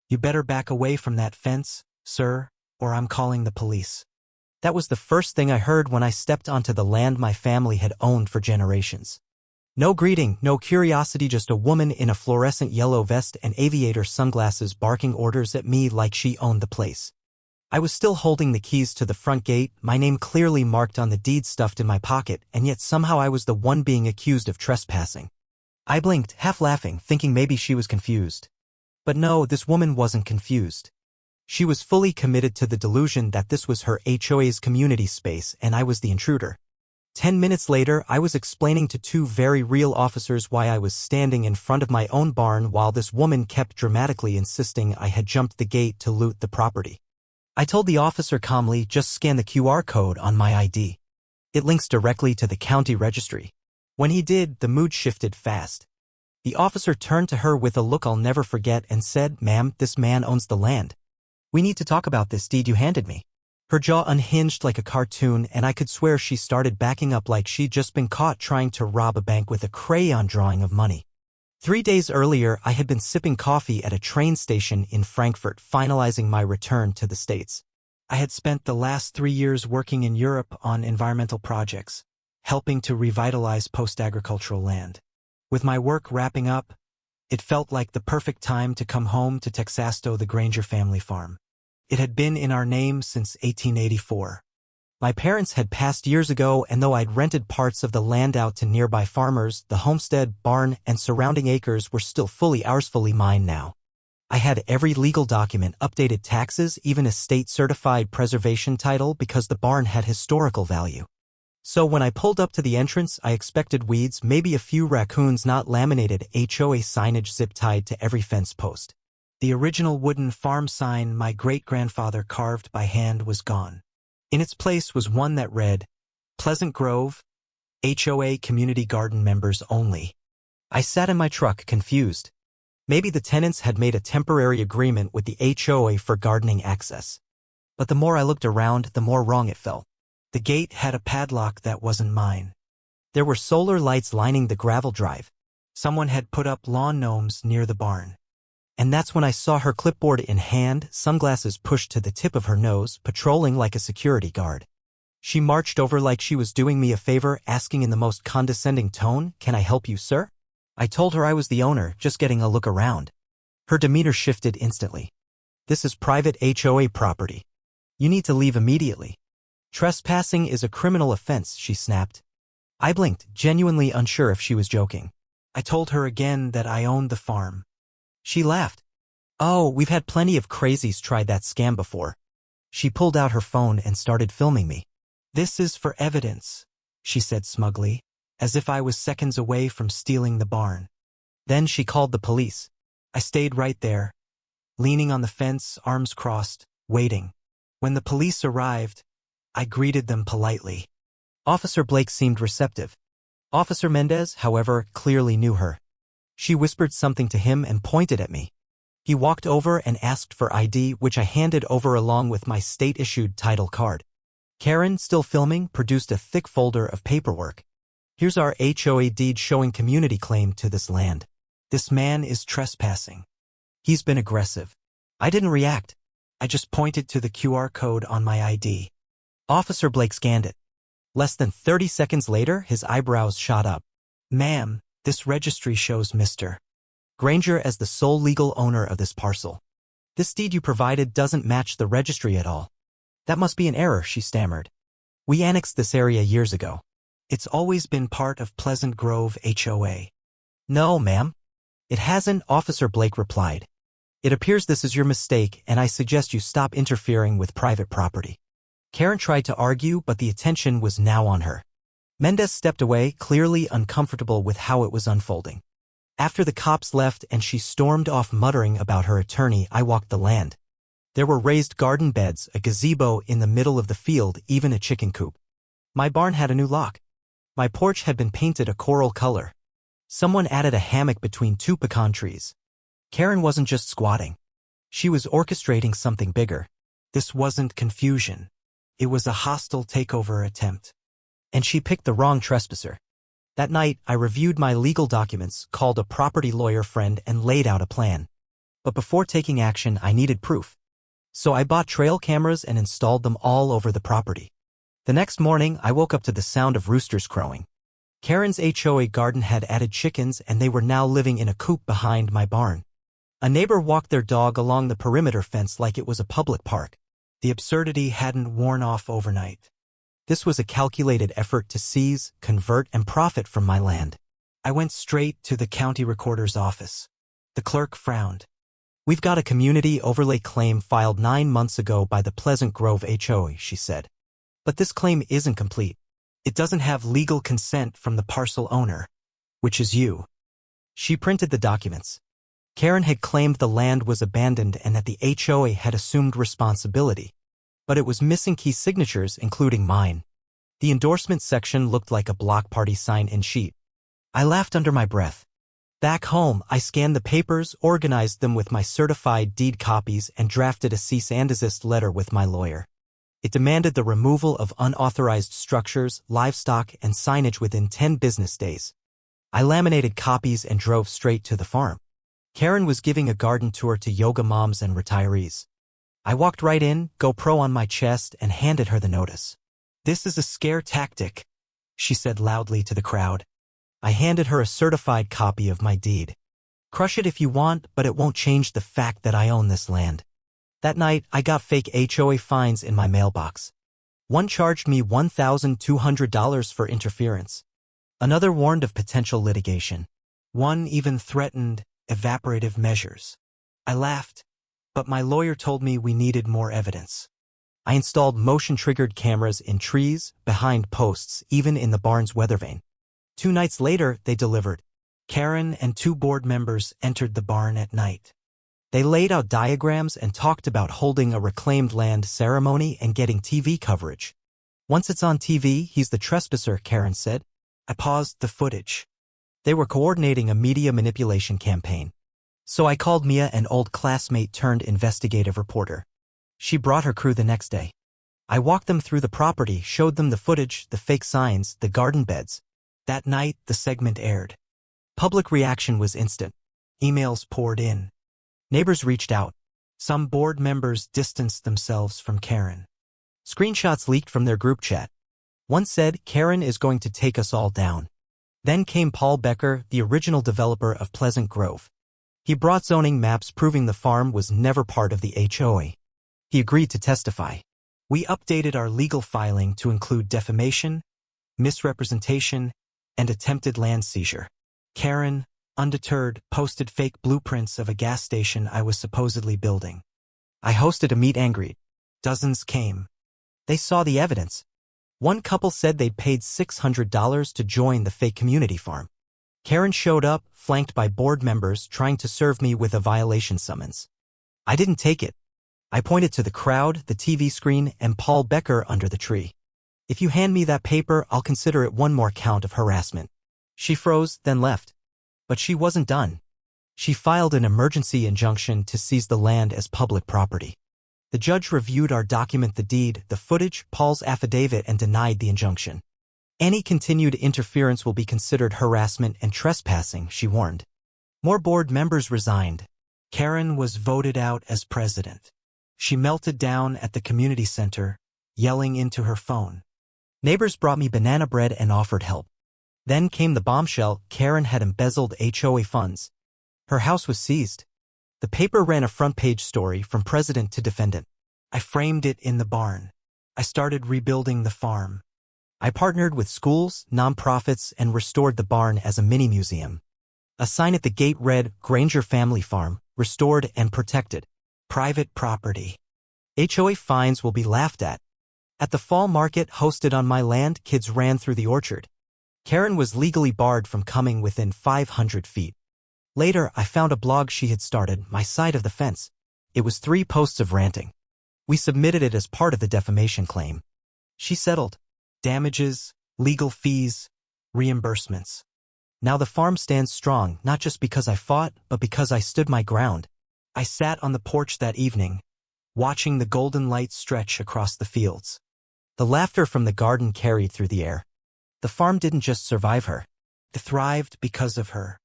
"You better back away from that fence, sir, or I'm calling the police." That was the first thing I heard when I stepped onto the land my family had owned for generations. No greeting, no curiosity, just a woman in a fluorescent yellow vest and aviator sunglasses barking orders at me like she owned the place. I was still holding the keys to the front gate, my name clearly marked on the deed stuffed in my pocket, and yet somehow I was the one being accused of trespassing. I blinked, half laughing, thinking maybe she was confused. But no, this woman wasn't confused. She was fully committed to the delusion that this was her HOA's community space and I was the intruder. 10 minutes later, I was explaining to two very real officers why I was standing in front of my own barn while this woman kept dramatically insisting I had jumped the gate to loot the property. I told the officer calmly, "Just scan the QR code on my ID. It links directly to the county registry." When he did, the mood shifted fast. The officer turned to her with a look I'll never forget and said, "Ma'am, this man owns the land. We need to talk about this deed you handed me." Her jaw unhinged like a cartoon, and I could swear she started backing up like she'd just been caught trying to rob a bank with a crayon drawing of money. 3 days earlier, I had been sipping coffee at a train station in Frankfurt, finalizing my return to the States. I had spent the last 3 years working in Europe on environmental projects, helping to revitalize post-agricultural land. With my work wrapping up, it felt like the perfect time to come home to Texasto, the Granger family farm. It had been in our name since 1884. My parents had passed years ago, and though I'd rented parts of the land out to nearby farmers, the homestead, barn, and surrounding acres were still fully ours, fully mine now. I had every legal document, updated taxes, even a state-certified preservation title because the barn had historical value. So when I pulled up to the entrance, I expected weeds, maybe a few raccoons, not laminated HOA signage zip-tied to every fence post. The original wooden farm sign my great-grandfather carved by hand was gone. In its place was one that read, "Pleasant Grove, HOA Community Garden Members Only." I sat in my truck, confused. Maybe the tenants had made a temporary agreement with the HOA for gardening access. But the more I looked around, the more wrong it felt. The gate had a padlock that wasn't mine. There were solar lights lining the gravel drive. Someone had put up lawn gnomes near the barn. And that's when I saw her, clipboard in hand, sunglasses pushed to the tip of her nose, patrolling like a security guard. She marched over like she was doing me a favor, asking in the most condescending tone, "Can I help you, sir?" I told her I was the owner, just getting a look around. Her demeanor shifted instantly. "This is private HOA property. You need to leave immediately. Trespassing is a criminal offense," she snapped. I blinked, genuinely unsure if she was joking. I told her again that I owned the farm. She laughed. "Oh, we've had plenty of crazies try that scam before." She pulled out her phone and started filming me. "This is for evidence," she said smugly, as if I was seconds away from stealing the barn. Then she called the police. I stayed right there, leaning on the fence, arms crossed, waiting. When the police arrived, I greeted them politely. Officer Blake seemed receptive. Officer Mendez, however, clearly knew her. She whispered something to him and pointed at me. He walked over and asked for ID, which I handed over along with my state-issued title card. Karen, still filming, produced a thick folder of paperwork. "Here's our HOA deed showing community claim to this land. This man is trespassing. He's been aggressive." I didn't react. I just pointed to the QR code on my ID. Officer Blake scanned it. Less than 30 seconds later, his eyebrows shot up. "Ma'am, this registry shows Mr. Granger as the sole legal owner of this parcel. This deed you provided doesn't match the registry at all." "That must be an error," she stammered. "We annexed this area years ago. It's always been part of Pleasant Grove HOA." "No, ma'am. It hasn't," Officer Blake replied. "It appears this is your mistake, and I suggest you stop interfering with private property." Karen tried to argue, but the attention was now on her. Mendez stepped away, clearly uncomfortable with how it was unfolding. After the cops left and she stormed off muttering about her attorney, I walked the land. There were raised garden beds, a gazebo in the middle of the field, even a chicken coop. My barn had a new lock. My porch had been painted a coral color. Someone added a hammock between 2 pecan trees. Karen wasn't just squatting. She was orchestrating something bigger. This wasn't confusion. It was a hostile takeover attempt. And she picked the wrong trespasser. That night, I reviewed my legal documents, called a property lawyer friend, and laid out a plan. But before taking action, I needed proof. So I bought trail cameras and installed them all over the property. The next morning, I woke up to the sound of roosters crowing. Karen's HOA garden had added chickens, and they were now living in a coop behind my barn. A neighbor walked their dog along the perimeter fence like it was a public park. The absurdity hadn't worn off overnight. This was a calculated effort to seize, convert, and profit from my land. I went straight to the county recorder's office. The clerk frowned. "We've got a community overlay claim filed 9 months ago by the Pleasant Grove HOA," she said. "But this claim isn't complete. It doesn't have legal consent from the parcel owner, which is you." She printed the documents. Karen had claimed the land was abandoned and that the HOA had assumed responsibility. But it was missing key signatures, including mine. The endorsement section looked like a block party sign-in sheet. I laughed under my breath. Back home, I scanned the papers, organized them with my certified deed copies, and drafted a cease and desist letter with my lawyer. It demanded the removal of unauthorized structures, livestock, and signage within 10 business days. I laminated copies and drove straight to the farm. Karen was giving a garden tour to yoga moms and retirees. I walked right in, GoPro on my chest, and handed her the notice. "This is a scare tactic," she said loudly to the crowd. I handed her a certified copy of my deed. "Crush it if you want, but it won't change the fact that I own this land." That night, I got fake HOA fines in my mailbox. One charged me $1,200 for interference. Another warned of potential litigation. One even threatened evaporative measures. I laughed, but my lawyer told me we needed more evidence. I installed motion-triggered cameras in trees, behind posts, even in the barn's weather vane. 2 nights later, they delivered. Karen and 2 board members entered the barn at night. They laid out diagrams and talked about holding a reclaimed land ceremony and getting TV coverage. "Once it's on TV, he's the trespasser," Karen said. I paused the footage. They were coordinating a media manipulation campaign. So I called Mia, an old classmate turned investigative reporter. She brought her crew the next day. I walked them through the property, showed them the footage, the fake signs, the garden beds. That night, the segment aired. Public reaction was instant. Emails poured in. Neighbors reached out. Some board members distanced themselves from Karen. Screenshots leaked from their group chat. One said, "Karen is going to take us all down." Then came Paul Becker, the original developer of Pleasant Grove. He brought zoning maps proving the farm was never part of the HOA. He agreed to testify. We updated our legal filing to include defamation, misrepresentation, and attempted land seizure. Karen, undeterred, posted fake blueprints of a gas station I was supposedly building. I hosted a meet and greet. Dozens came. They saw the evidence. One couple said they'd paid $600 to join the fake community farm. Karen showed up, flanked by board members trying to serve me with a violation summons. I didn't take it. I pointed to the crowd, the TV screen, and Paul Becker under the tree. "If you hand me that paper, I'll consider it one more count of harassment." She froze, then left. But she wasn't done. She filed an emergency injunction to seize the land as public property. The judge reviewed our document, the deed, the footage, Paul's affidavit, and denied the injunction. "Any continued interference will be considered harassment and trespassing," she warned. More board members resigned. Karen was voted out as president. She melted down at the community center, yelling into her phone. Neighbors brought me banana bread and offered help. Then came the bombshell: Karen had embezzled HOA funds. Her house was seized. The paper ran a front-page story from president to defendant. I framed it in the barn. I started rebuilding the farm. I partnered with schools, nonprofits, and restored the barn as a mini-museum. A sign at the gate read, "Granger Family Farm, restored and protected. Private property. HOA fines will be laughed at." At the fall market hosted on my land, kids ran through the orchard. Karen was legally barred from coming within 500 feet. Later, I found a blog she had started, My Side of the Fence. It was 3 posts of ranting. We submitted it as part of the defamation claim. She settled. Damages, legal fees, reimbursements. Now the farm stands strong, not just because I fought, but because I stood my ground. I sat on the porch that evening, watching the golden light stretch across the fields. The laughter from the garden carried through the air. The farm didn't just survive her. It thrived because of her.